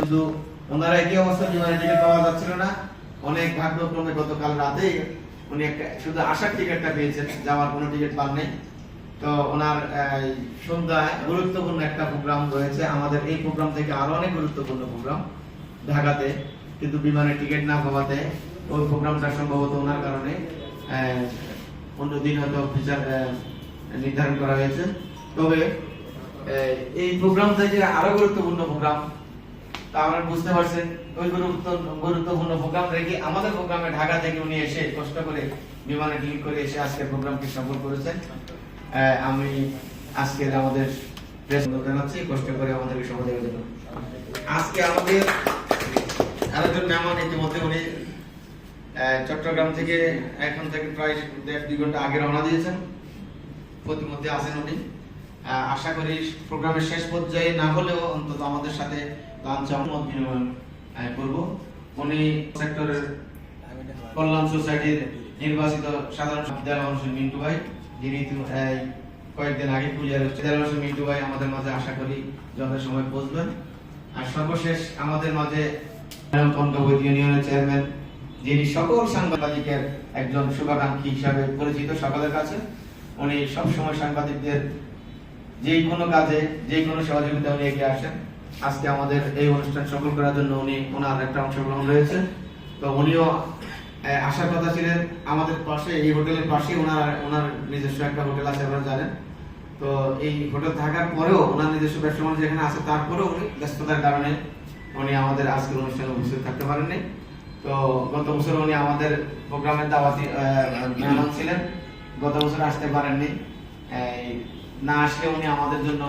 শুধু ওনারা একই অবস্থা বিমানের টিকিট পাওয়া যাচ্ছিল না, অনেক ভাগ্যক্রমে গতকাল রাতে উনি শুধু আসার টিকিটটা পেয়েছেন, যাওয়ার কোনো টিকিট পান নাই। তো ওনার সন্ধ্যায় গুরুত্বপূর্ণ একটা প্রোগ্রাম রয়েছে, আমাদের এই প্রোগ্রাম থেকে আরো অনেক গুরুত্বপূর্ণ প্রোগ্রাম ঢাকাতে, কিন্তু বিমানের টিকিট না পাওয়াতে ওই প্রোগ্রামটা সম্ভবত ওনার কারণে অন্য দিন হয়তো ফিচার নির্ধারণ করা হয়েছে। তবে এই প্রোগ্রাম থেকে আরো গুরুত্বপূর্ণ প্রোগ্রাম, তা আপনারা বুঝতে পারছেন, ওই গুরুত্বপূর্ণ প্রোগ্রাম রেখে আমাদের প্রোগ্রামে ঢাকা থেকে উনি এসে কষ্ট করে বিমানে টিকিট করে এসে আজকের প্রোগ্রামকে সফল করেছেন। আমি আজকের আমাদের জানাচ্ছি কষ্ট করে আমাদেরকে সময় দেওয়ার জন্য। আজকে আমাদের আরেকজন মেহমান ইতিমধ্যে উনি চট্টগ্রাম থেকে এখন থেকে প্রায় 1.5-2 ঘন্টা আগে রওনা দিয়েছেন, প্রতিমধ্যে আছেন উনি। আশা করি প্রোগ্রামের শেষ পর্যায়ে না হলেও অন্তত আমাদের সাথে লাঞ্চ মত বিনিময় করব। উনি সেক্টরের কল্যাণ সোসাইটির নির্বাচিত সাধারণ সম্পাদক মিন্টু ভাই, যিনি কয়েকদিন আগে পূজার মিন্টু ভাই আমাদের মাঝে আশা করি যথাসময় সময় পৌঁছবেন। আর সর্বশেষ আমাদের মাঝে ইউনিয়নের চেয়ারম্যান, যিনি সকল সাংবাদিকের একজন শুভাকাঙ্ক্ষী হিসাবে পরিচিত সকলের কাছে। উনি সবসময় সাংবাদিকদের যে কোনো কাজে যে কোনো সহযোগিতা উনি এগিয়ে আসেন। আজকে আমাদের এই অনুষ্ঠান সফল করার জন্য ওনার একটা অংশগ্রহণ রয়েছে। তো উনিও আসার কথা ছিলেন আমাদের পাশে, এই হোটেলের পাশে ওনার নিজস্ব একটা হোটেল আছে, আপনারা জানেন। তো এই হোটেল থাকার পরেও ওনার নিজস্ব ব্যবসা বাণিজ্য যেখানে আছে, তারপরেও উনি ব্যস্ততার কারণে উনি আমাদের আজকের অনুষ্ঠানে উপস্থিত থাকতে পারেননি। তো গত বছর উনি আমাদের প্রোগ্রামের দাওয়াতি মেহমান ছিলেন, গত বছর আসতে পারেননি। না আসলে উনি আমাদের জন্য,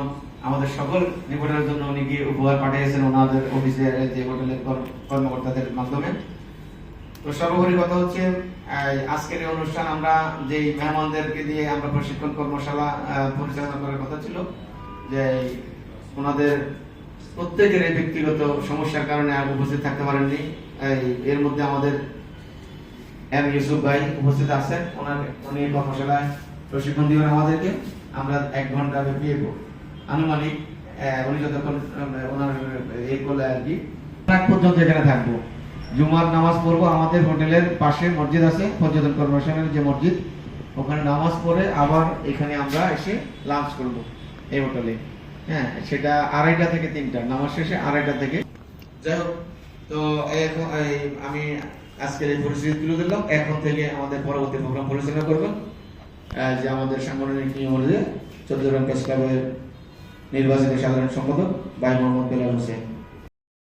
আমাদের সকল রিপোর্টারের জন্য উনি গিয়ে উপহার পাঠিয়েছেন ওনাদের অফিসের যে হোটেলের কর্মকর্তাদের মাধ্যমে। তো সর্বোপরি কথা হচ্ছে আজকের এই অনুষ্ঠান আমরা যে মেহমানদেরকে দিয়ে আমরা প্রশিক্ষণ কর্মশালা পরিচালনা করার কথা ছিল, যে ওনাদের প্রত্যেকের ব্যক্তিগত সমস্যার কারণে আর উপস্থিত থাকতে পারেননি। এর মধ্যে আমাদের এম ইউসুফ ভাই উপস্থিত আছেন, উনি কর্মশালায় প্রশিক্ষণ দিবেন আমাদেরকে। আমরা 1 ঘন্টা ব্যাপী আনুমানিক উনি যতক্ষণ ওনার এই করলে আর কি পর্যন্ত এখানে থাকবো। জুমার নামাজ পড়বো, আমাদের হোটেলের পাশে মসজিদ আছে, পর্যটন কর্পোরেশনের যে মসজিদ, ওখানে নামাজ পড়ে আবার এখানে আমরা এসে লাঞ্চ করব এই হোটেলে। হ্যাঁ, সেটা 2:30 থেকে 3টা, নামাজ শেষে 2:30 থেকে। যাই হোক, তো এখন আমি আজকের এই পরিস্থিতি তুলে দিলাম। এখন থেকে আমাদের পরবর্তী প্রোগ্রাম পরিচালনা করবেন যে আমাদের সাংগঠনিক নিয়ম অনুযায়ী 14 রান প্রেস ক্লাবের নির্বাচিত সাধারণ সম্পাদক ভাই মোহাম্মদ বেলাল হোসেন।